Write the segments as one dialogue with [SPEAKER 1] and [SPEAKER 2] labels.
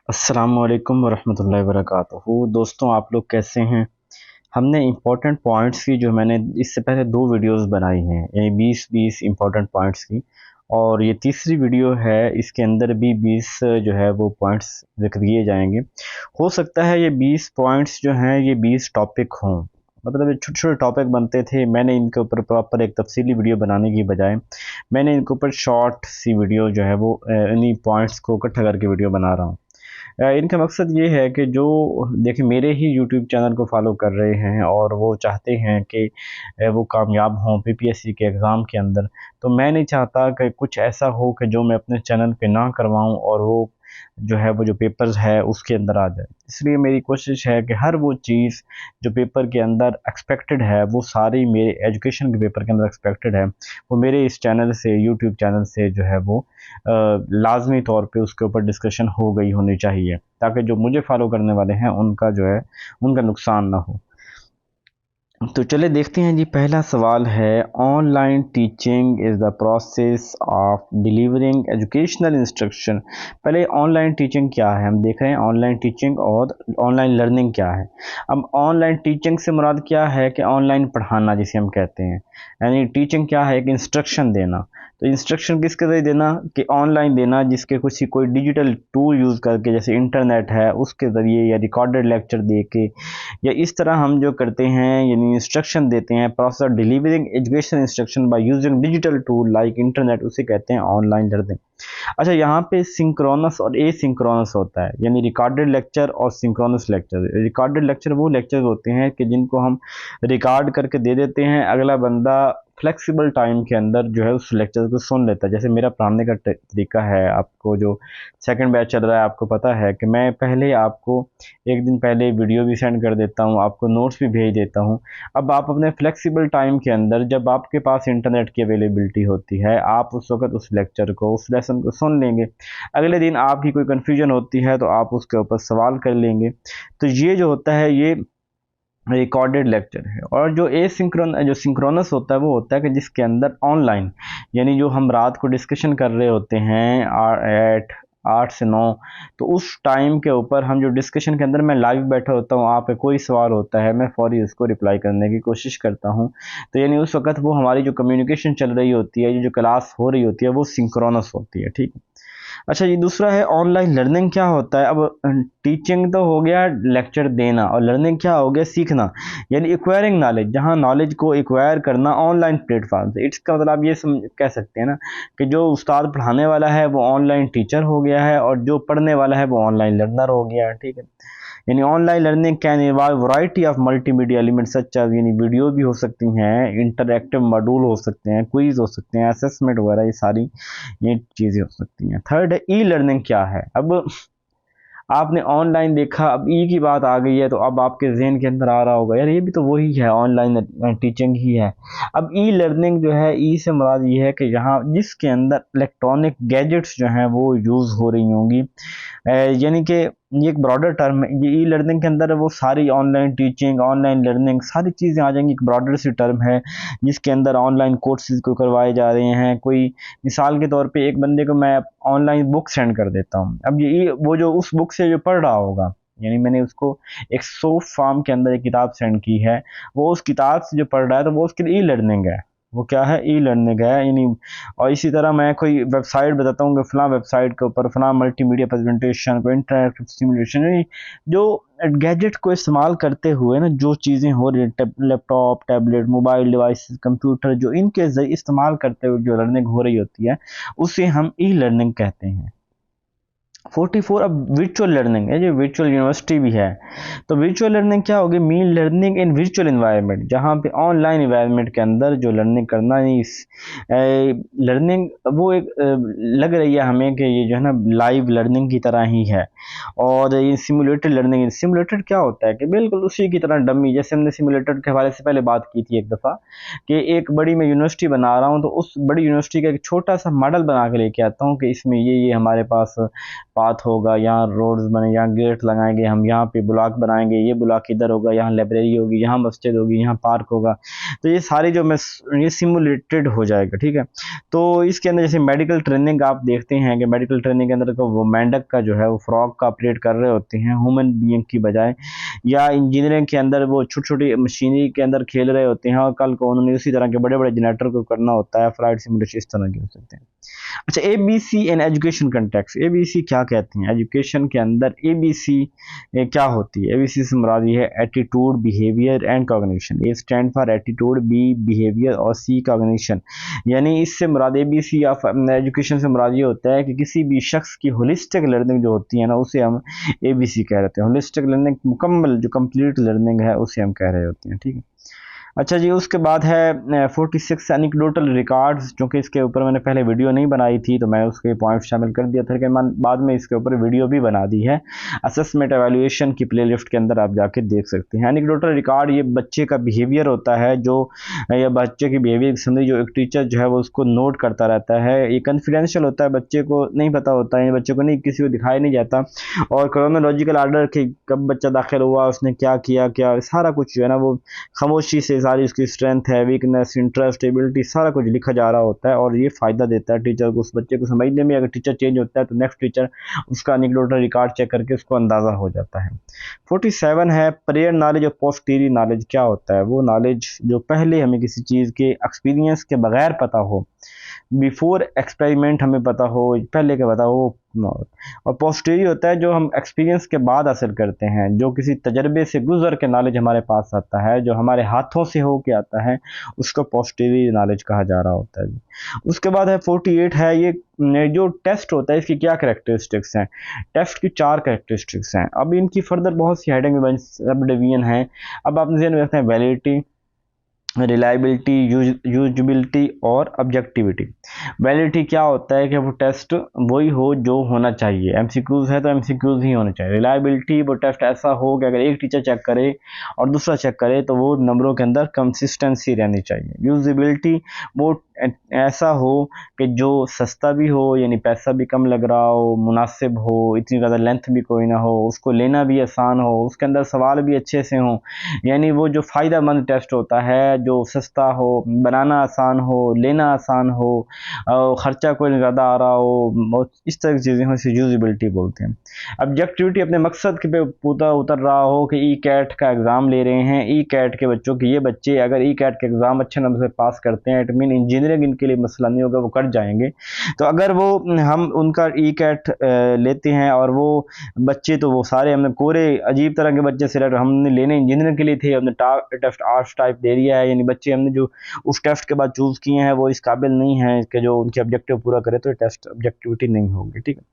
[SPEAKER 1] अस्सलामुअलैकुम वरहमतुल्लाहि वबरकातुहू। दोस्तों, आप लोग कैसे हैं? हमने इम्पोर्टेंट पॉइंट्स की जो मैंने इससे पहले 2 वीडियोस बनाई हैं, ये 20-20 इम्पोर्टेंट पॉइंट्स की, और ये तीसरी वीडियो है। इसके अंदर भी 20 जो है वो पॉइंट्स ज़िक्र किए जाएंगे। हो सकता है ये 20 पॉइंट्स जो हैं ये 20 टॉपिक हों, मतलब ये छोटे-छोटे टॉपिक बनते थे। मैंने इनके ऊपर प्रॉपर एक तफसीली वीडियो बनाने की बजाय मैंने इनके ऊपर शॉर्ट सी वीडियो जो है वो इन्हीं पॉइंट्स को इकट्ठा करके वीडियो बना रहा हूँ। इनका मकसद ये है कि जो देखिए मेरे ही यूट्यूब चैनल को फॉलो कर रहे हैं और वो चाहते हैं कि वो कामयाब हों पीपीएससी के एग्ज़ाम के अंदर, तो मैं नहीं चाहता कि कुछ ऐसा हो कि जो मैं अपने चैनल पे ना करवाऊँ और वो जो है वो जो पेपर्स है उसके अंदर आ जाए। इसलिए मेरी कोशिश है कि हर वो चीज़ जो पेपर के अंदर एक्सपेक्टेड है वो सारी मेरे एजुकेशन के पेपर के अंदर एक्सपेक्टेड है, वो मेरे इस चैनल से, यूट्यूब चैनल से जो है वो लाज़मी तौर पे उसके ऊपर डिस्कशन हो गई होनी चाहिए, ताकि जो मुझे फ़ॉलो करने वाले हैं उनका जो है उनका नुकसान ना हो। तो चलिए देखते हैं जी। पहला सवाल है, online teaching is the process of delivering educational instruction. पहले ऑनलाइन टीचिंग क्या है हम देख रहे हैं। ऑनलाइन टीचिंग और ऑनलाइन लर्निंग क्या है। अब ऑनलाइन टीचिंग से मुराद क्या है कि ऑनलाइन पढ़ाना जिसे हम कहते हैं, यानी टीचिंग क्या है कि इंस्ट्रक्शन देना। तो इंस्ट्रक्शन किसके ज़रिए देना कि ऑनलाइन देना, जिसके कोई डिजिटल टूल यूज़ करके, जैसे इंटरनेट है उसके ज़रिए, या रिकॉर्डेड लेक्चर दे के, या इस तरह हम जो करते हैं यानी इंस्ट्रक्शन देते हैं। Process delivering education instruction by using digital tool like internet, उसे कहते हैं ऑनलाइन लर्निंग। अच्छा, यहाँ पे सिंक्रोनस और एसिंक्रोनस होता है, यानी रिकॉर्डेड लेक्चर और सिंक्रोनस लेक्चर। रिकॉर्डेड लेक्चर वो लेक्चर होते हैं कि जिनको हम रिकॉर्ड करके दे देते हैं, अगला बंदा फ्लेक्सिबल टाइम के अंदर जो है उस लेक्चर को सुन लेता है। जैसे मेरा पढ़ाने का तरीका है, आपको जो सेकंड बैच चल रहा है आपको पता है कि मैं पहले आपको एक दिन पहले वीडियो भी सेंड कर देता हूँ, आपको नोट्स भी भेज देता हूँ। अब आप अपने फ्लेक्सिबल टाइम के अंदर, जब आपके पास इंटरनेट की अवेलेबिलिटी होती है, आप उस वक्त उस लेक्चर को, उस लेसन को सुन लेंगे। अगले दिन आपकी कोई कन्फ्यूजन होती है तो आप उसके ऊपर सवाल कर लेंगे। तो ये जो होता है ये रिकॉर्डेड लेक्चर है। और जो जो सिंक्रोनस होता है वो होता है कि जिसके अंदर ऑनलाइन, यानी जो हम रात को डिस्कशन कर रहे होते हैं 8 से 9, तो उस टाइम के ऊपर हम जो डिस्कशन के अंदर मैं लाइव बैठा होता हूँ, आप पे कोई सवाल होता है मैं फौरी उसको रिप्लाई करने की कोशिश करता हूँ। तो यानी उस वक्त वो हमारी जो कम्युनिकेशन चल रही होती है, ये जो क्लास हो रही होती है, वो सिंक्रोनस होती है। ठीक है। अच्छा, ये दूसरा है ऑनलाइन लर्निंग क्या होता है। अब टीचिंग तो हो गया लेक्चर देना, और लर्निंग क्या हो गया सीखना, यानी एक्वायरिंग नॉलेज, जहाँ नॉलेज को एक्वायर करना ऑनलाइन प्लेटफॉर्म से। इसका मतलब आप ये कह सकते हैं ना कि जो उस्ताद पढ़ाने वाला है वो ऑनलाइन टीचर हो गया है, और जो पढ़ने वाला है वो ऑनलाइन लर्नर हो गया है। ठीक है। यानी online learning can involve variety of multimedia elements such as, यानी वीडियो भी हो सकती हैं, इंटरएक्टिव मॉड्यूल हो सकते हैं, क्विज हो सकते हैं, असेसमेंट वगैरह, ये सारी ये चीज़ें हो सकती हैं। थर्ड है ई लर्निंग क्या है। अब आपने ऑनलाइन देखा, अब ई की बात आ गई है तो अब आपके जहन के अंदर आ रहा होगा यार ये भी तो वही है, ऑनलाइन टीचिंग ही है। अब ई लर्निंग जो है, ई से मुराद ये है कि यहाँ जिसके अंदर इलेक्ट्रॉनिक गैजेट्स जो हैं वो यूज़ हो रही होंगी, यानी कि ये एक ब्रॉडर टर्म है। ये ई लर्निंग के अंदर वो सारी ऑनलाइन टीचिंग, ऑनलाइन लर्निंग, सारी चीज़ें आ जाएंगी। एक ब्रॉडर सी टर्म है जिसके अंदर ऑनलाइन कोर्सेज को करवाए जा रहे हैं। कोई मिसाल के तौर पे एक बंदे को मैं ऑनलाइन बुक सेंड कर देता हूँ, अब ये वो जो उस बुक से जो पढ़ रहा होगा, यानी मैंने उसको एक सॉफ्ट फॉर्म के अंदर एक किताब सेंड की है, वो उस किताब से जो पढ़ रहा है तो वो उसके लिए ई लर्निंग है। वो क्या है, ई लर्निंग है यानी। और इसी तरह मैं कोई वेबसाइट बताता हूँ कि फ़लाँ वेबसाइट के ऊपर फ़लाँ मल्टीमीडिया प्रेजेंटेशन, कोई इंटरएक्टिव सिमुलेशन, यानी जो गैजेट को इस्तेमाल करते हुए ना जो चीज़ें हो रही हैं, laptop, tablet, mobile device, computer, जो इनके ज़रिए इस्तेमाल करते हुए जो लर्निंग हो रही होती है उसे हम ई लर्निंग कहते हैं। 44 अब वर्चुअल लर्निंग है, जो वर्चुअल यूनिवर्सिटी भी है। तो वर्चुअल लर्निंग क्या होगी, मीन लर्निंग इन वर्चुअल इन्वायरमेंट, जहाँ पे ऑनलाइन इन्वायरमेंट के अंदर जो लर्निंग करना है। लर्निंग वो एक लग रही है हमें कि ये जो है ना लाइव लर्निंग की तरह ही है। और ये सिमुलेटेड लर्निंग, सिमुलेटेड क्या होता है कि बिल्कुल उसी की तरह डमी, जैसे हमने सिमुलेटेड के हवाले से पहले बात की थी एक दफ़ा, कि एक बड़ी मैं यूनिवर्सिटी बना रहा हूँ तो उस बड़ी यूनिवर्सिटी का एक छोटा सा मॉडल बना के लेके आता हूँ कि इसमें ये हमारे पास पाथ होगा, यहाँ रोड्स बने, यहाँ गेट लगाएंगे हम, यहाँ पे ब्लॉक बनाएंगे, ये ब्लॉक इधर होगा, यहाँ लाइब्रेरी होगी, यहाँ मस्जिद होगी, यहाँ पार्क होगा। तो ये सारी जो मैं ये सिमुलेटेड हो जाएगा, ठीक है। तो इसके अंदर जैसे मेडिकल ट्रेनिंग आप देखते हैं कि मेडिकल ट्रेनिंग के अंदर को वो मेंढक का जो है वो फ्रॉग का ऑपरेट कर रहे होते हैं ह्यूमन बीइंग की बजाय, या इंजीनियरिंग के अंदर वो छोटी छोटी मशीनरी के अंदर खेल रहे होते हैं और कल को उन्होंने उसी तरह के बड़े बड़े जनरेटर को करना होता है, फ्लाइट सिमुलेशन इस तरह के हो सकते हैं। अच्छा, ABC in education context, ABC क्या कहते हैं एजुकेशन के अंदर? ABC क्या होती है? ABC से मुराद ये है attitude, behaviour and cognition. A stand for attitude, bee behaviour और सी कॉग्निशन। यानी इससे मुराद ABC ऑफ एजुकेशन से मुराद ये होता है कि किसी भी शख्स की होलिस्टिक लर्निंग जो होती है ना, उसे हम ABC कह रहे हैं। होलिस्टिक लर्निंग, मुकम्मल जो कंप्लीट लर्निंग है, उसे हम कह रहे होते हैं, ठीक है। अच्छा जी, उसके बाद है 46 एनेक्डोटल रिकॉर्ड्स, क्योंकि इसके ऊपर मैंने पहले वीडियो नहीं बनाई थी तो मैं उसके पॉइंट शामिल कर दिया था, लेकिन बाद में इसके ऊपर वीडियो भी बना दी है। असेसमेंट एवेल्यूएशन की प्लेलिस्ट के अंदर आप जाके देख सकते हैं। एनेक्डोटल रिकॉर्ड ये बच्चे का बिहेवियर होता है, जो या बच्चे की बिहेवियर संबंधी जो एक टीचर जो है वो उसको नोट करता रहता है। ये कॉन्फिडेंशियल होता है, बच्चे को नहीं पता होता है, बच्चे को नहीं, किसी को दिखाई नहीं जाता। और क्रोनोलॉजिकल आर्डर कि कब बच्चा दाखिल हुआ, उसने क्या किया, क्या सारा कुछ जो है ना वो खामोशी से सारी उसकी स्ट्रेंथ है, वीकनेस, इंटरेस्ट, एबिलिटी सारा कुछ लिखा जा रहा होता है। और ये फ़ायदा देता है टीचर को, उस बच्चे को समझने में। अगर टीचर चेंज होता है तो नेक्स्ट टीचर उसका एनेक्डोटल रिकॉर्ड चेक करके उसको अंदाज़ा हो जाता है। 47 है प्रेयर नॉलेज और पोस्टीरियर नॉलेज। क्या होता है? वो नॉलेज जो पहले हमें किसी चीज़ के एक्सपीरियंस के बगैर पता हो, बिफोर एक्सपेरिमेंट हमें पता हो, पहले के पता हो। और पोस्टीरियर होता है जो हम एक्सपीरियंस के बाद हासिल करते हैं, जो किसी तजर्बे से गुजर के नॉलेज हमारे पास आता है, जो हमारे हाथों से हो के आता है, उसको पोस्टीरियर नॉलेज कहा जा रहा होता है। उसके बाद है 48 है ये जो टेस्ट होता है, इसकी क्या कैरेक्टरिस्टिक्स हैं? टेस्ट की 4 कैरेक्टरिस्टिक्स हैं। अब इनकी फर्दर बहुत सी हेडिंग में सब डिवीजन है। अब आप ध्यान रखते हैं वैलिडिटी, रिलायबिलिटी, यूजबिलिटी और ऑब्जेक्टिविटी। वैलिडिटी क्या होता है कि वो टेस्ट वही हो जो होना चाहिए, एमसीक्यूज है तो एमसीक्यूज ही होने चाहिए। रिलायबिलिटी, वो टेस्ट ऐसा हो कि अगर एक टीचर चेक करे और दूसरा चेक करे तो वो नंबरों के अंदर कंसिस्टेंसी रहनी चाहिए। यूजबिलिटी, वो ऐसा हो कि जो सस्ता भी हो, यानी पैसा भी कम लग रहा हो, मुनासिब हो, इतनी ज़्यादा लेंथ भी कोई ना हो, उसको लेना भी आसान हो, उसके अंदर सवाल भी अच्छे से हों। यानी वो जो फ़ायदा मंद टेस्ट होता है, जो सस्ता हो, बनाना आसान हो, लेना आसान हो, ख़र्चा कोई ज़्यादा आ रहा हो, इस तरह की चीज़ें हो, इसे यूजिबिलिटी बोलते हैं। ऑब्जेक्टिविटी, अपने मकसद के पे पूरा उतर रहा हो कि ई कैट का एग्ज़ाम ले रहे हैं, ई कैट के बच्चों की, ये बच्चे अगर ई कैट के एग्ज़ाम अच्छे नंबर से पास करते हैं, इट मीन इंजीनियरिंग इनके लिए मसला नहीं होगा, वो कर जाएंगे। तो अगर वो हम उनका ई कैट लेते हैं और वो बच्चे, तो वो सारे हमने कोरे अजीब तरह के बच्चे सिलेक्ट हमने लेने इंजीनियरिंग के लिए थे, हमने टेस्ट आर्ट्स टाइप दे दिया है, यानी बच्चे हमने जो उस टेस्ट के बाद चूज़ किए हैं वो इस काबिल नहीं है कि जो उनके ऑब्जेक्टिव पूरा करे, तो टेस्ट ऑब्जेक्टिविटी नहीं होगी, ठीक है।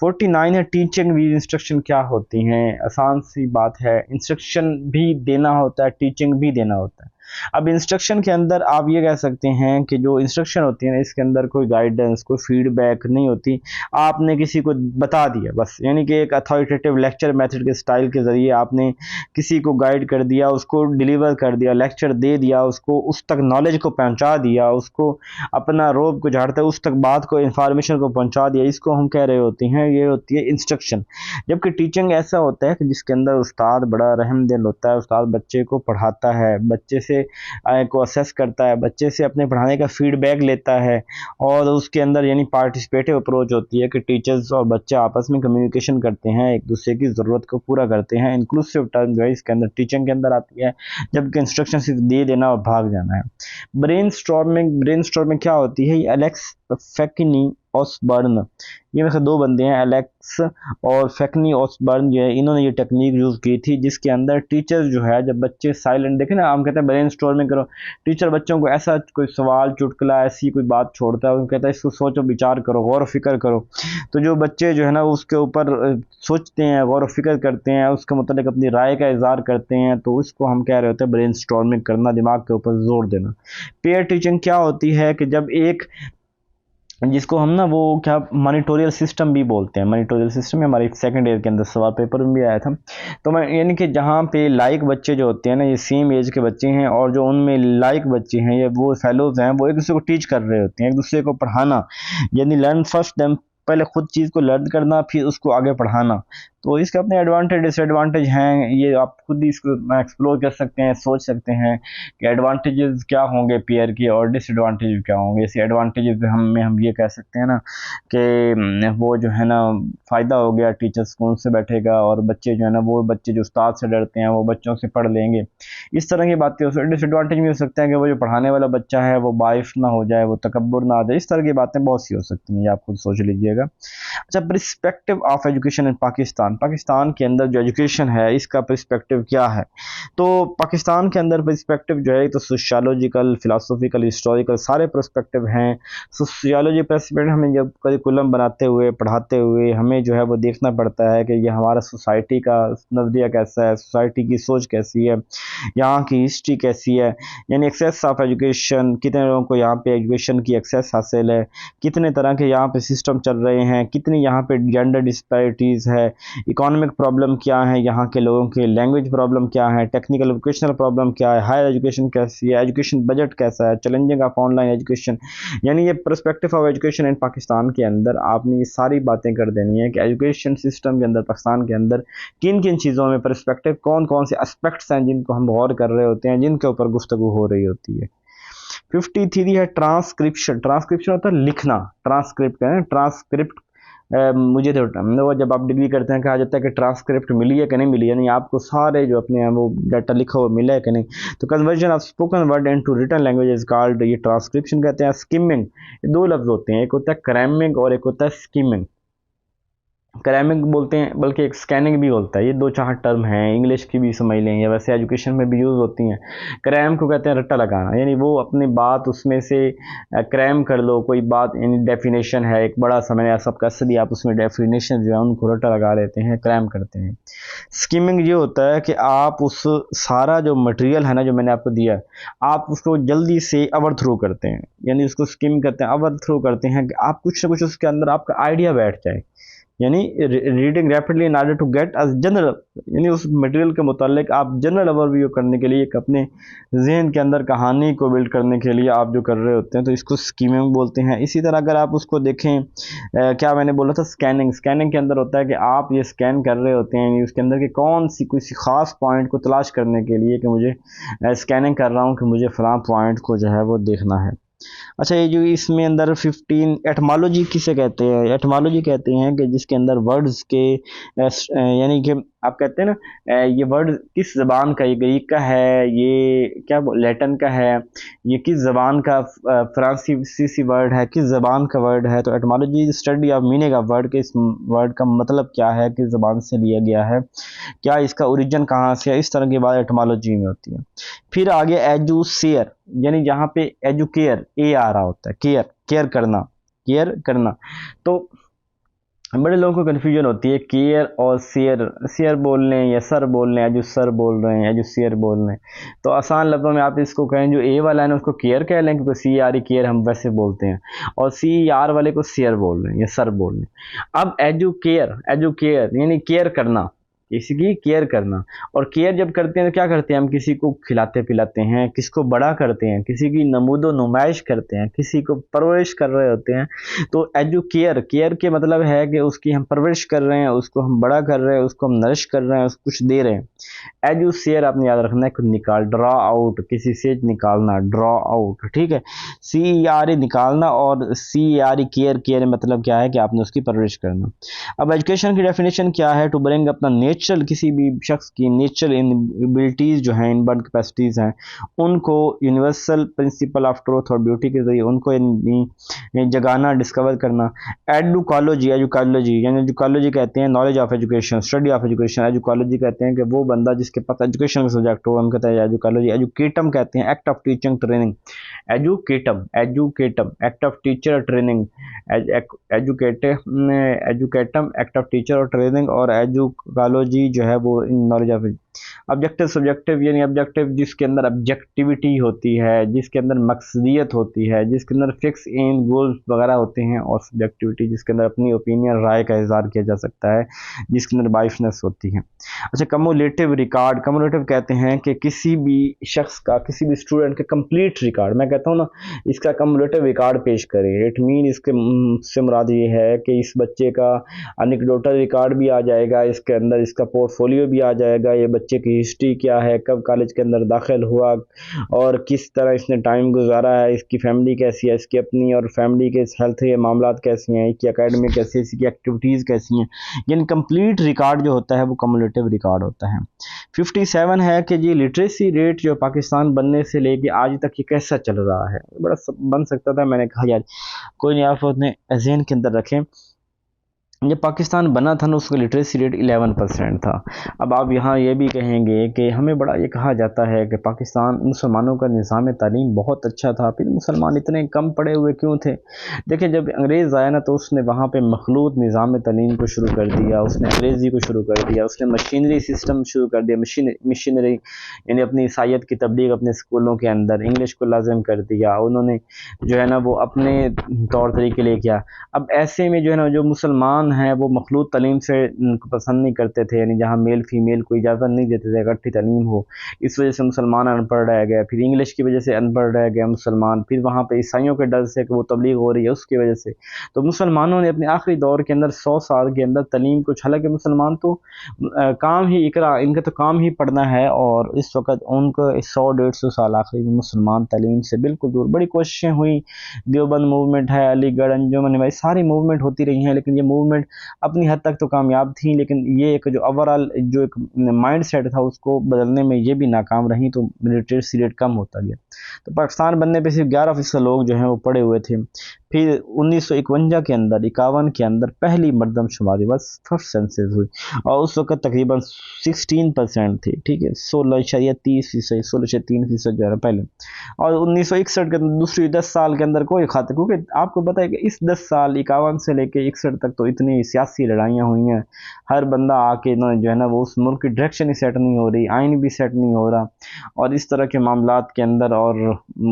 [SPEAKER 1] 49 है टीचिंग वी इंस्ट्रक्शन। क्या होती हैं? आसान सी बात है, इंस्ट्रक्शन भी देना होता है, टीचिंग भी देना होता है। अब इंस्ट्रक्शन के अंदर आप ये कह सकते हैं कि जो इंस्ट्रक्शन होती है ना, इसके अंदर कोई गाइडेंस, कोई फीडबैक नहीं होती, आपने किसी को बता दिया बस, यानी कि एक अथॉरिटेटिव लेक्चर मेथड के स्टाइल के ज़रिए आपने किसी को गाइड कर दिया, उसको डिलीवर कर दिया, लेक्चर दे दिया, उसको उस तक नॉलेज को पहुंचा दिया, उसको अपना रोब को झाड़ते उस तक बात को, इंफॉर्मेशन को पहुंचा दिया, इसको हम कह रहे होते हैं, ये होती है इंस्ट्रक्शन। जबकि टीचिंग ऐसा होता है कि जिसके अंदर उस्ताद बड़ा रहम दिल होता है, उस्ताद बच्चे को पढ़ाता है, बच्चे से को असेस करता है, बच्चे से अपने पढ़ाने का फीडबैक लेता है, और उसके अंदर यानी पार्टिसिपेटिव अप्रोच होती है कि टीचर्स और बच्चे आपस में कम्युनिकेशन करते हैं, एक दूसरे की ज़रूरत को पूरा करते हैं। इंक्लूसिव टर्म जो है इसके अंदर टीचिंग के अंदर आती है, जबकि इंस्ट्रक्शन सिर्फ दे देना और भाग जाना है। ब्रेनस्टॉर्मिंग क्या होती है? एलेक्स फेकिनी ऑसबर्न, ये में से 2 बंदे हैं, एलेक्स और फेकनी ऑसबर्न, जो है इन्होंने ये टेक्निक यूज़ की थी, जिसके अंदर टीचर जो है, जब बच्चे साइलेंट, देखें ना, हम कहते हैं ब्रेनस्टॉर्मिंग करो, टीचर बच्चों को ऐसा कोई सवाल, चुटकुला, ऐसी कोई बात छोड़ता है, वो कहता है इसको सोचो, विचार करो, गौर फिक्र करो। तो जो बच्चे जो है ना उसके ऊपर सोचते हैं, गौर फिक्र करते हैं, उसके मतलब अपनी राय का इज़हार करते हैं, तो उसको हम कह रहे होते हैं ब्रेनस्टॉर्मिंग करना, दिमाग के ऊपर जोर देना। पेयर टीचिंग क्या होती है कि जब एक, जिसको हम ना वो क्या मॉनिटोरियल सिस्टम भी बोलते हैं, मॉनिटोरियल सिस्टम हमारे सेकंड ईयर के अंदर सवाल पेपर में भी आया था। तो मैं यानी कि जहाँ पे लाइक बच्चे जो होते हैं ना, ये सेम एज के बच्चे हैं, और जो उनमें लाइक बच्चे हैं या वो फेलोज हैं, वो एक दूसरे को टीच कर रहे होते हैं, एक दूसरे को पढ़ाना, यानी लर्न फर्स्ट देम पहले खुद चीज़ को लर्न करना, फिर उसको आगे पढ़ाना। तो इसके अपने एडवांटेज डिसएडवांटेज हैं, ये आप खुद ही इसको एक्सप्लोर कर सकते हैं, सोच सकते हैं कि एडवांटेजेस क्या होंगे पेयर के और डिसएडवांटेज क्या होंगे। इसी एडवांटेजेस हम ये कह सकते हैं ना कि वो जो है ना फ़ायदा हो गया, टीचर स्कूल से बैठेगा और बच्चे जो है ना, वो बच्चे जो उस्ताद से डरते हैं वो बच्चों से पढ़ लेंगे, इस तरह की बातें हो सकती हैं। डिसएडवांटेज भी हो सकता है कि वो जो पढ़ाने वाला बच्चा है वो बाइफ ना हो जाए, वो तकब्बुर ना आ जाए, इस तरह की बातें बहुत सी हो सकती हैं, ये आप खुद सोच लीजिएगा। अच्छा, पर्सपेक्टिव ऑफ एजुकेशन इन पाकिस्तान, पाकिस्तान के अंदर जो एजुकेशन है इसका पर्सपेक्टिव क्या है। तो पाकिस्तान के अंदर पर्सपेक्टिव जो है तो सोशियोलॉजिकल, फिलोसॉफिकल, हिस्टोरिकल सारे पर्सपेक्टिव हैं। सोशियोलॉजी पर्सपेक्टिव हमें जब करिकुलम बनाते हुए पढ़ाते हुए हमें जो है वो देखना पड़ता है कि ये हमारा सोसाइटी का नज़रिया कैसा है, सोसाइटी की सोच कैसी है, यहाँ की हिस्ट्री कैसी है, यानी एक्सेस ऑफ एजुकेशन, कितने लोगों को यहाँ पे एजुकेशन की एक्सेस हासिल है, कितने तरह के यहाँ पे सिस्टम चल रहे हैं, कितनी यहाँ पे जेंडर डिस्पैरिटीज़ है, इकोनॉमिक प्रॉब्लम क्या है यहाँ के लोगों के, लैंग्वेज प्रॉब्लम क्या है, टेक्निकल वोकेशनल प्रॉब्लम क्या है, हायर एजुकेशन कैसी है, एजुकेशन बजट कैसा है, चैलेंजिंग ऑफ ऑनलाइन एजुकेशन। यानी ये पर्सपेक्टिव ऑफ एजुकेशन इन पाकिस्तान के अंदर आपने ये सारी बातें कर देनी है कि एजुकेशन सिस्टम के अंदर पाकिस्तान के अंदर किन किन चीज़ों में पर्सपेक्टिव, कौन कौन से एस्पेक्ट्स हैं जिनको हम गौर कर रहे होते हैं, जिनके ऊपर गुफ्तगू हो रही होती है। 53 है ट्रांसक्रिप्शन। ट्रांसक्रिप्शन होता है लिखना, ट्रांसक्रिप्ट कहें, ट्रांसक्रिप्ट मुझे तो वो जब आप डिग्री करते हैं कहा जाता है कि ट्रांसक्रिप्ट मिली है कि नहीं मिली, यानी आपको सारे जो अपने वो डाटा लिखा हुआ मिला है कि नहीं। तो conversion of spoken word into written language is called, ये ट्रांसक्रिप्शन कहते हैं। स्किमिंग, ये दो लफ्ज होते हैं, एक होता है क्रैमिंग और एक होता है स्किमिंग। क्रैमिंग बोलते हैं, बल्कि एक स्कैनिंग भी होता है, ये दो चार टर्म हैं, इंग्लिश की भी समझ लें या वैसे एजुकेशन में भी यूज़ होती हैं। क्रैम को कहते हैं रट्टा लगाना, यानी वो अपनी बात उसमें से क्रैम कर लो, कोई बात यानी डेफिनेशन है एक बड़ा सा, मैंने सब कैसे दिया, आप उसमें डेफिनेशन जो है उनको रट्टा लगा लेते हैं, क्रैम करते हैं। स्किमिंग ये होता है कि आप उस सारा जो मटेरियल है ना जो मैंने आपको दिया, आप उसको जल्दी से ओवर थ्रू करते हैं, यानी उसको स्किम करते हैं, ओवर थ्रू करते हैं कि आप कुछ ना कुछ उसके अंदर आपका आइडिया बैठ जाए, यानी reading rapidly in order to get a general, यानी उस मटेरियल के मुतालिक आप जनरल ओवरव्यू करने के लिए, एक अपने जहन के अंदर कहानी को बिल्ड करने के लिए आप जो कर रहे होते हैं, तो इसको स्कीमिंग बोलते हैं। इसी तरह अगर आप उसको देखें, क्या मैंने बोला था, स्कैनिंग, स्कैनिंग के अंदर होता है कि आप ये स्कैन कर रहे होते हैं, यानी उसके अंदर की कौन सी किसी खास पॉइंट को तलाश करने के लिए कि मुझे स्कैनिंग कर रहा हूँ कि मुझे फलां पॉइंट को जो है वो देखना है। अच्छा, ये जो इसमें अंदर 15 एटमोलॉजी किसे कहते हैं, एटमोलॉजी कहते हैं कि जिसके अंदर वर्ड्स के यानी कि आप कहते हैं ना ये वर्ड किस ज़बान का, ये ग्रीक का है, ये क्या लैटिन का है, ये किस ज़बान का फ्रांसीसी वर्ड है, किस ज़बान का वर्ड है। तो etymology study of meaning of word के, इस वर्ड का मतलब क्या है, किस ज़बान से लिया गया है, क्या इसका ओरिजिन कहाँ से है, इस तरह की बात एटमोलॉजी में होती है। फिर आगे एजुसेयर, यानी जहाँ पे एजुकेयर ए आ रहा होता है, केयर, केयर करना, केयर करना। तो बड़े लोगों को कन्फ्यूजन होती है केयर और शेयर, शेयर बोल लें या सर बोल लें, एजू सर बोल रहे हैं, एजू शेयर बोल रहे हैं। तो आसान लफ्ज़ों में आप इसको कहें, जो ए वाला है ना उसको केयर कह लें, क्योंकि सी आर ई केयर हम वैसे बोलते हैं, और सी आर वाले को शेयर बोल रहे हैं या सर बोल रहे हैं। अब एजू केयर यानी केयर करना, किसी की केयर करना। और केयर जब करते हैं तो क्या करते हैं, हम किसी को खिलाते पिलाते हैं, किसको बड़ा करते हैं, किसी की नमूदो नुमाइश करते हैं, किसी को परवरिश कर रहे होते हैं। तो एजुकेयर, केयर के मतलब है कि उसकी हम परवरिश कर रहे हैं, उसको हम बड़ा कर रहे हैं, उसको हम नरिश कर रहे हैं, उसको कुछ दे रहे हैं। एजुसेयर आपने याद रखना है, कुछ निकाल, ड्रॉ आउट, किसी से निकालना, ड्रॉ आउट, ठीक है। सी आर ई निकालना और C R E care, care मतलब क्या है कि आपने उसकी परवरिश करना। अब एजुकेशन की डेफिनेशन क्या है, टू ब्रिंग अपना नेचुरल, किसी भी शख्स की नेचुरल एबिलिटीज़ जो हैं, इनबर्न कैपेसिटीज़ हैं, उनको यूनिवर्सल प्रिंसिपल ऑफ ट्रूथ और ब्यूटी के जरिए उनको जगाना, डिस्कवर करना। एडुकोलॉजी, एजुकोलॉजी यानी एजुकोलॉजी कहते हैं knowledge of education, study of education. Educology कहते हैं कि वो बंदा जिसके पास एजुकेशन का सब्जेक्ट हो, हम कहते हैं एजुकोलॉजी। एजुकेटम कहते हैं act of teaching training, educatum, educatum act of teacher training, educatum act of teacher और ट्रेनिंग। और एजुकोलॉजी जो है वो नॉलेज ऑफ ऑब्जेक्टिव सब्जेक्टिव यानी ऑब्जेक्टिव जिसके अंदर ऑब्जेक्टिविटी होती है, जिसके अंदर मकसदियत होती है, जिसके अंदर फिक्स एम गोल्स वगैरह होते हैं, और सब्जेक्टिविटी जिसके अंदर अपनी ओपिनियन राय का इजहार किया जा सकता है, जिसके अंदर बाइसनेस होती है। अच्छा, कम्युलेटिव रिकॉर्ड, कम्युलेटिव कहते हैं कि किसी भी शख्स का, किसी भी स्टूडेंट का कंप्लीट रिकॉर्ड, मैं कहता हूँ ना इसका कम्युलेटिव रिकॉर्ड पेश करें। इट मीन इसके से मुराद ये है कि इस बच्चे का एनेक्डोटल रिकॉर्ड भी आ जाएगा, इसके अंदर इसका पोर्टफोलियो भी आ जाएगा, ये बच्चे की हिस्ट्री क्या है, कब कॉलेज के अंदर दाखिल हुआ और किस तरह इसने टाइम गुजारा है, इसकी फैमिली कैसी है, इसकी अपनी और फैमिली के हेल्थ के मामलात कैसी हैं, इसकी एकेडमिक कैसी है, इसकी एक्टिविटीज़ कैसी हैं। यानी कंप्लीट रिकॉर्ड जो होता है वो कम्युलेटिव रिकॉर्ड होता है। 57 है कि जी लिटरेसी रेट जो पाकिस्तान बनने से लेके आज तक ये कैसा चल रहा है। बड़ा बन सकता था, मैंने कहा यार कोई नहीं, आप अपने ज़हन के अंदर रखें। जब पाकिस्तान बना था ना उसका लिटरेसी रेट 11% था। अब आप यहाँ ये भी कहेंगे कि हमें बड़ा ये कहा जाता है कि पाकिस्तान मुसलमानों का निज़ाम तालीम बहुत अच्छा था, फिर मुसलमान इतने कम पढ़े हुए क्यों थे। देखिए, जब अंग्रेज़ आया ना तो उसने वहाँ पे मखलूत निज़ाम तालीम को शुरू कर दिया, उसने अंग्रेज़ी को शुरू कर दिया, उसने मशीनरी सिस्टम शुरू कर दिया, मशीनरी यानी अपनी ईसाइयत की तबलीग अपने स्कूलों के अंदर, इंग्लिश को लाजम कर दिया उन्होंने, जो है ना वो अपने तौर तरीके लेके आया। अब ऐसे में जो है ना जो मुसलमान हैं वो मखलूत तालीम से पसंद नहीं करते थे, यानी जहाँ मेल फीमेल को इजाज़त नहीं देते थे इकट्ठी तालीम हो, इस वजह से मुसलमान अनपढ़ रह गए, फिर इंग्लिश की वजह से अनपढ़ रह गए मुसलमान, फिर वहाँ पे ईसाइयों के डर से कि वो तबलीग हो रही है उसकी वजह से। तो मुसलमानों ने अपने आखिरी दौर के अंदर 100 साल के अंदर तालीम कुछ, हालांकि मुसलमान तो काम ही इकरा, इनका तो काम ही पढ़ना है, और इस वक्त उनको 100-150 साल आखिरी में मुसलमान तालीम से बिल्कुल दूर। बड़ी कोशिशें हुई, देवबंद मूवमेंट है, अलीगढ़ अंजुमन, भाई सारी मूवमेंट होती रही हैं, लेकिन ये मूवमेंट अपनी हद तक तो कामयाब थी, लेकिन ये एक जो ओवरऑल जो एक माइंड सेट था उसको बदलने में ये भी नाकाम रही, तो लिटरेसी रेट कम होता गया। तो पाकिस्तान बनने पे सिर्फ 11% लोग जो हैं वो पढ़े हुए थे। फिर 1951 के अंदर, 51 के अंदर पहली मरदमशुमारी, बस फर्स्ट सेंसस हुई, और उस वक्त तकरीबन 16% थी, ठीक है, 16.30%, 16.3% जो है पहले। और 1961 के दूसरी 10 साल के अंदर कोई खाते, क्योंकि आपको पता है कि इस 10 साल 51 से लेके 61 तक तो इतनी सियासी लड़ाइयाँ हुई हैं, हर बंदा आके ना जो है ना वो उस मुल्क की डायरेक्शन ही सेट नहीं हो रही, आइन भी सेट नहीं हो रहा, और इस तरह के मामलात के अंदर, और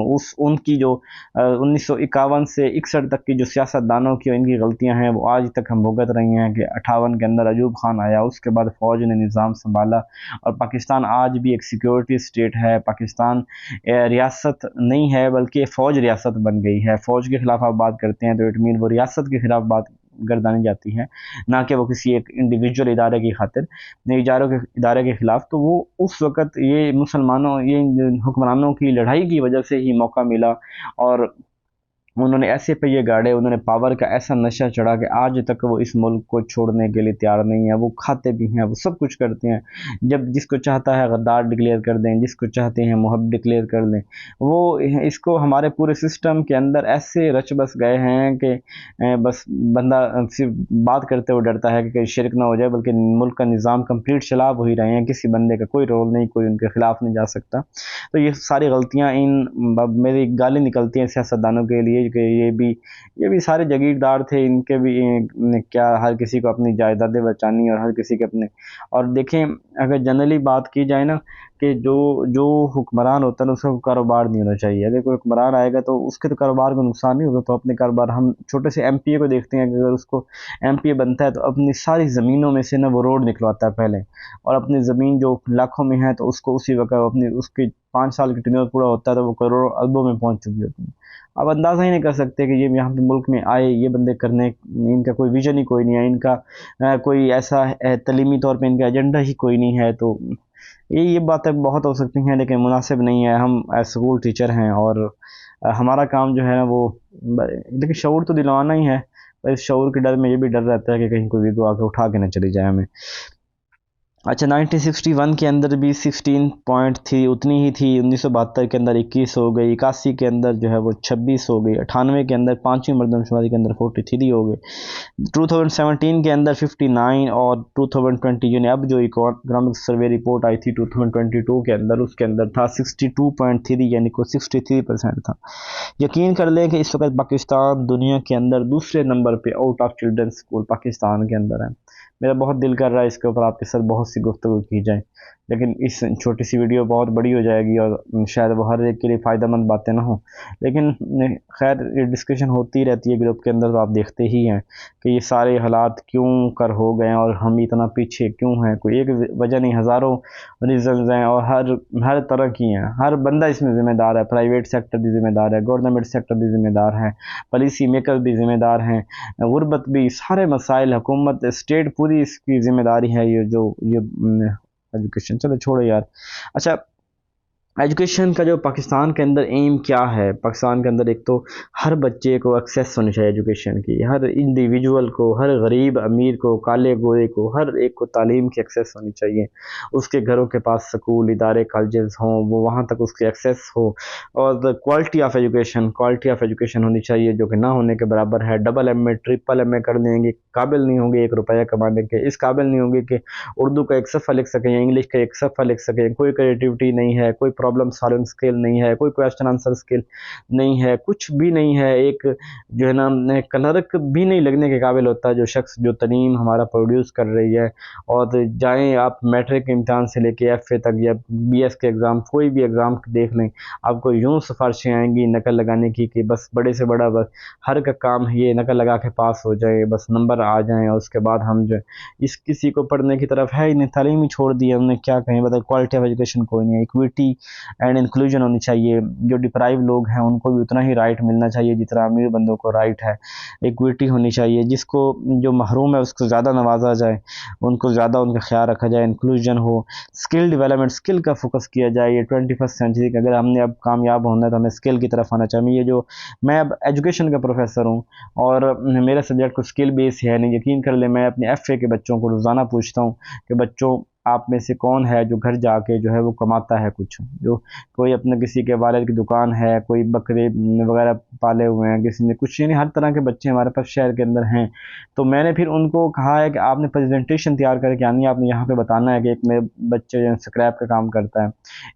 [SPEAKER 1] उस उनकी जो 1951 से 61 तक की जो सियासतदानों की इनकी गलतियां हैं वो आज तक हम भुगत रही हैं। कि 58 के अंदर अयूब खान आया, उसके बाद फ़ौज ने निज़ाम संभाला, और पाकिस्तान आज भी एक सिक्योरिटी स्टेट है। पाकिस्तान रियासत नहीं है बल्कि फ़ौज रियासत बन गई है। फ़ौज के ख़िलाफ़ आप बात करते हैं तो इट मीन वो रियासत के ख़िलाफ़ बात गर्दानी जाती है, ना कि वो किसी एक इंडिविजुअल इदारे की खातिर, इदारे के ख़िलाफ़। तो वो उस वक़्त ये मुसलमानों, ये हुक्मरानों की लड़ाई की वजह से ही मौका मिला, और उन्होंने ऐसे पहिए गाड़े, उन्होंने पावर का ऐसा नशा चढ़ा कि आज तक वो इस मुल्क को छोड़ने के लिए तैयार नहीं है। वो खाते भी हैं, वो सब कुछ करते हैं, जब जिसको चाहता है गद्दार डिक्लेयर कर दें, जिसको चाहते हैं मुहब डिक्लेयर कर दें। वो इसको हमारे पूरे सिस्टम के अंदर ऐसे रच बस गए हैं कि बस बंदा सिर्फ बात करते हुए डरता है कि कहीं शिरक ना हो जाए, बल्कि मुल्क का निज़ाम कंप्लीट चला हो ही रहे हैं, किसी बंदे का कोई रोल नहीं, कोई उनके खिलाफ नहीं जा सकता। तो ये सारी गलतियाँ, मेरी गाली निकलती हैं सियासतदानों के लिए कि ये भी सारे जागीरदार थे, इनके भी क्या हर किसी को अपनी जायदादें बचानी और हर किसी के अपने। और देखें, अगर जनरली बात की जाए ना कि जो हुक्मरान होता है ना उसका कारोबार नहीं होना चाहिए। अगर कोई हुक्मरान आएगा तो उसके तो कारोबार को नुकसान नहीं होगा, तो अपने कारोबार, हम छोटे से एमपीए को देखते हैं कि अगर उसको एमपीए बनता है तो अपनी सारी ज़मीनों में से ना वो रोड निकलवाता है पहले, और अपनी ज़मीन जो लाखों में है तो उसको उसी वक्त अपनी उसकी 5 साल की टेन्योर पूरा होता है तो वो करोड़ों अरबों में पहुंच चुकी होती है। अब अंदाज़ा ही नहीं कर सकते कि ये यहाँ पे मुल्क में आए, ये बंदे करने, इनका कोई विजन ही कोई नहीं है, इनका कोई ऐसा तलीमी तौर पे इनका एजेंडा ही कोई नहीं है। तो ये बातें बहुत हो सकती हैं, लेकिन मुनासिब नहीं है। हम स्कूल टीचर हैं और हमारा काम जो है ना वो, देखिए शऊर तो दिलवाना ही है, पर इस शऊर के डर में ये भी डर रहता है कि कहीं कोई विधवा आके उठा के ना चली जाए हमें। अच्छा, 1961 के अंदर भी 16 पॉइंट थी, उतनी ही थी। 1972 के अंदर 21 हो गई, 81 के अंदर जो है वो 26 हो गई, 98 के अंदर 5वीं मरदमशुमारी के अंदर 43 हो गई, 2017 के अंदर 59, और 2020 यानी अब जो इकोनॉमिक सर्वे रिपोर्ट आई थी 2022 के अंदर, उसके अंदर था 62.3, यानी को 63% था। यकीन कर लें कि इस वक्त पाकिस्तान दुनिया के अंदर दूसरे नंबर पे out of children school Pakistan के अंदर है। मेरा बहुत दिल कर रहा है इसके ऊपर आपके साथ बहुत सी गुफ्तगू की जाए, लेकिन इस छोटी सी वीडियो बहुत बड़ी हो जाएगी और शायद वो हर एक के लिए फ़ायदेमंद बातें ना हो। लेकिन खैर ये डिस्कशन होती रहती है ग्रुप के अंदर, तो आप देखते ही हैं कि ये सारे हालात क्यों कर हो गए हैं और हम इतना पीछे क्यों हैं। कोई एक वजह नहीं, हज़ारों रीज़न्स हैं और हर तरह की हैं। हर बंदा इसमें ज़िम्मेदार है, प्राइवेट सेक्टर भी ज़िम्मेदार है, गवर्नमेंट सेक्टर भी ज़िम्मेदार है, पॉलिसी मेकर भी ज़िम्मेदार हैं, गुरबत भी, सारे मसाइल, हुकूमत, स्टेट, पूरी इसकी ज़िम्मेदारी है। ये एजुकेशन, चलो छोड़ो यार। अच्छा, एजुकेशन का जो पाकिस्तान के अंदर एम क्या है, पाकिस्तान के अंदर एक तो हर बच्चे को एक्सेस होनी चाहिए एजुकेशन की, हर इंडिविजुअल को, हर गरीब अमीर को, काले गोरे को, हर एक को तालीम की एक्सेस होनी चाहिए। उसके घरों के पास स्कूल, इदारे, कॉलेजेस हों, वो वहाँ तक उसकी एक्सेस हो। और क्वालिटी ऑफ एजुकेशन होनी चाहिए जो कि ना होने के बराबर है। Double M A, triple M A कर लेंगे, काबिल नहीं होंगे 1 रुपया कमाने के, इस काबिल नहीं होंगे कि उर्दू का एक सफ़ा लिख सकें या इंग्लिश का एक सफ़ा लिख सकें। कोई क्रिएटिविटी नहीं है, कोई प्रॉब्लम सॉल्विंग स्किल नहीं है, कोई क्वेश्चन आंसर स्किल नहीं है, कुछ भी नहीं है। एक जो है ना क्लर्क भी नहीं लगने के काबिल होता जो शख्स जो तलीम हमारा प्रोड्यूस कर रही है। और जाएँ आप मैट्रिक के इम्तहान से लेके एफ ए तक या BS के एग्ज़ाम, कोई भी एग्ज़ाम देख लें, आपको यूँ सिफारिशें आएंगी नकल लगाने की कि बस बड़े से बड़ा बस हर का काम ये नकल लगा के पास हो जाए, बस नंबर आ जाएँ और उसके बाद हम जो इस किसी को पढ़ने की तरफ है ही नहीं। तालीम ही छोड़ दी है हमने, क्या कहें बताइए। क्वालिटी ऑफ एजुकेशन कोई नहीं है। इक्विटी एंड इंक्लूजन होनी चाहिए, जो डिप्राइव लोग हैं उनको भी उतना ही राइट मिलना चाहिए जितना अमीर बंदों को राइट है। इक्विटी होनी चाहिए, जिसको जो महरूम है उसको ज़्यादा नवाजा जाए, उनको ज़्यादा उनका ख्याल रखा जाए। इंक्लूजन हो, स्किल डेवलपमेंट, स्किल का फोकस किया जाए। ये 21st सेंचुरी का अगर हमने अब कामयाब होना है तो हमें स्किल की तरफ आना चाहिए। ये जो मैं अब एजुकेशन का प्रोफेसर हूँ और मेरा सब्जेक्ट को स्किल बेस है नहीं, यकीन कर ले मैं अपने FA के बच्चों को रोज़ाना पूछता हूँ कि बच्चों आप में से कौन है जो घर जाके जो है वो कमाता है कुछ, जो कोई अपने किसी के वालिद की दुकान है, कोई बकरे वगैरह पाले हुए हैं, किसी ने कुछ, यानी हर तरह के बच्चे हमारे पास शहर के अंदर हैं। तो मैंने फिर उनको कहा है कि आपने प्रेजेंटेशन तैयार करके आनी है, आपने यहाँ पे बताना है कि एक मेरे बच्चे जो स्क्रैप का काम करता है,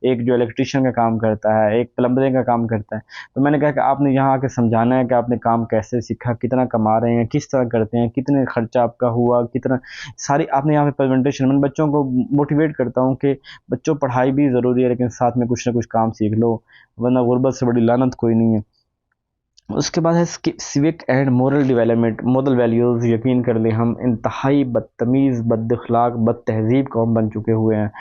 [SPEAKER 1] एक जो इलेक्ट्रीशियन का काम करता है, एक प्लम्बरिंग का काम करता है। तो मैंने कहा कि आपने यहाँ आके समझाना है कि आपने काम कैसे सीखा, कितना कमा रहे हैं, किस तरह करते हैं, कितने खर्चा आपका हुआ, कितना सारी आपने यहाँ पे प्रेजेंटेशन। मैं बच्चों को मोटिवेट करता हूँ कि बच्चों पढ़ाई भी ज़रूरी है लेकिन साथ में कुछ ना कुछ काम सीख लो, वरना गुर्बत से बड़ी लानत कोई नहीं है। उसके बाद है civic and moral development, moral values. यकीन कर लें हम इंतहाई बदतमीज़, बदअखलाक, बदतहज़ीब कौम बन चुके हुए हैं।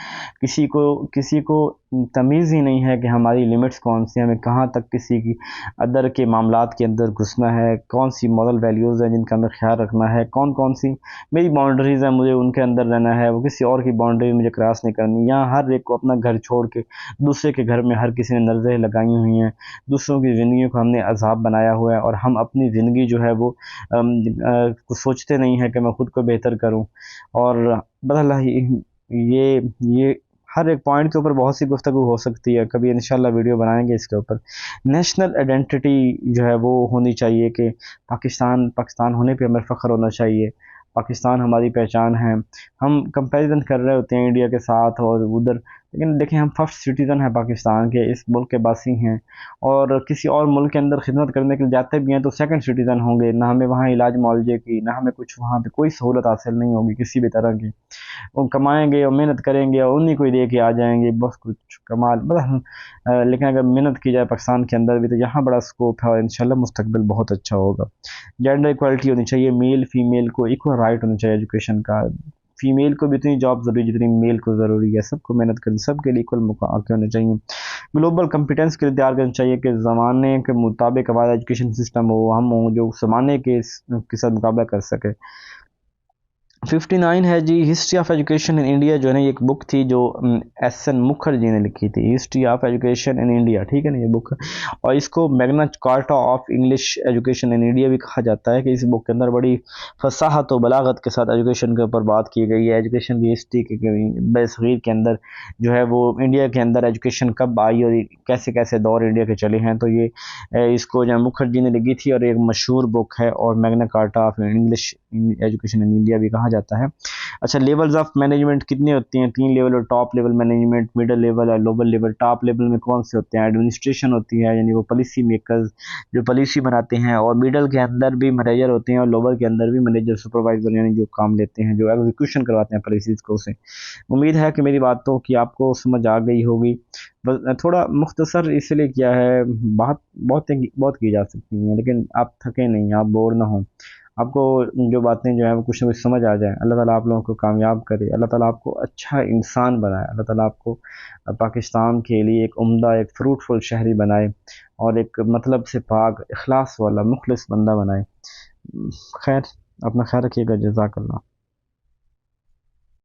[SPEAKER 1] किसी को तमीज़ ही नहीं है कि हमारी लिमिट्स कौन सी हैं, हमें कहाँ तक किसी की अदर के मामलात के अंदर घुसना है, कौन सी मोरल वैल्यूज़ हैं जिनका हमें ख्याल रखना है, कौन कौन सी मेरी बाउंड्रीज़ हैं, मुझे उनके अंदर रहना है, वो किसी और की बाउंड्री मुझे क्रॉस नहीं करनी। यहाँ हर एक को अपना घर छोड़ के दूसरे के घर में हर किसी ने नज़रें लगाई हुई हैं, दूसरों की ज़िंदगी को हमने अज़ाब बनाया हुआ है और हम अपनी ज़िंदगी जो है वो कुछ सोचते नहीं है कि मैं ख़ुद को बेहतर करूं। और बदला ये हर एक पॉइंट के ऊपर बहुत सी गुफ्तगू हो सकती है, कभी इंशाल्लाह वीडियो बनाएंगे इसके ऊपर। नेशनल आइडेंटिटी जो है वो होनी चाहिए कि पाकिस्तान होने पे हमें फ़ख्र होना चाहिए, पाकिस्तान हमारी पहचान है। हम कंपैरिजन कर रहे होते हैं इंडिया के साथ और उधर, लेकिन देखें हम फर्स्ट सिटीज़न हैं पाकिस्तान के, इस मुल्क के बासी हैं और किसी और मुल्क के अंदर खिदमत करने के लिए जाते भी हैं तो सेकंड सिटीज़न होंगे। ना हमें वहाँ इलाज मुआवजे की, ना हमें कुछ वहाँ पे कोई सहूलत हासिल नहीं होगी किसी भी तरह की। वो कमाएंगे और मेहनत करेंगे और उन्हीं को ही दे के आ जाएंगे, बस कुछ कमाल बस। लेकिन अगर मेहनत की जाए पाकिस्तान के अंदर भी तो यहाँ बड़ा स्कोप है और इंशाल्लाह मुस्तकबिल बहुत अच्छा होगा। जेंडर इक्वालिटी होनी चाहिए, मेल फीमेल को इक्वल राइट होना चाहिए एजुकेशन का। फीमेल को भी इतनी जॉब ज़रूरी जितनी मेल को ज़रूरी है, सबको मेहनत करनी, सबके लिए इक्वल मौके होने चाहिए। ग्लोबल कम्पिटेंस के लिए तैयार करना चाहिए कि ज़माने के मुताबिक हमारा एजुकेशन सिस्टम हो, हम हो जो ज़माने के साथ मुकाबला कर सके। 59 है जी, history of education in India, जो है ना ये एक बुक थी जो SN मुखर्जी ने लिखी थी, history of education in India, ठीक है ना ये बुक। और इसको Magna carta of English education in India भी कहा जाता है कि इस बुक के अंदर बड़ी फसाहत और बलागत के साथ एजुकेशन के ऊपर बात की गई है। एजुकेशन की हिस्ट्री के बसगीर के अंदर जो है वो इंडिया के अंदर एजुकेशन कब आई और कैसे कैसे दौर इंडिया के चले हैं, तो ये इसको जो मुखर्जी ने लिखी थी और एक मशहूर बुक है। और Magna carta of English education in India भी कहा जाता है। अच्छा, लेवल्स ऑफ मैनेजमेंट कितनी होती हैं? 3 लेवल और top level management, middle level और लोअर लेवल। टॉप लेवल में कौन से होते हैं? एडमिनिस्ट्रेशन होती है, यानी वो पॉलिसी मेकर्स जो पॉलिसी बनाते हैं, और मिडल के अंदर भी मैनेजर होते हैं, और लोअर के अंदर भी मैनेजर सुपरवाइजर यानी जो काम लेते हैं, जो एग्जीक्यूशन करवाते हैं पॉलिसीज़ को उसे। उम्मीद है कि मेरी बातों की आपको समझ आ गई होगी। बस थोड़ा मुख्तसर इसलिए किया है, बात बहुत की जा सकती हैं, लेकिन आप थके नहीं, आप बोर ना हों, आपको जो बातें जो है वो कुछ ना कुछ समझ आ जाए। अल्लाह ताला आप लोगों को कामयाब करे, अल्लाह ताला आपको अच्छा इंसान बनाए, अल्लाह ताला आपको पाकिस्तान के लिए एक उम्दा, एक फ्रूटफुल शहरी बनाए, और एक मतलब से पाक, इखलास वाला, मुखलिस बंदा बनाए। खैर, अपना ख्याल रखिएगा। जज़ाकल्लाह।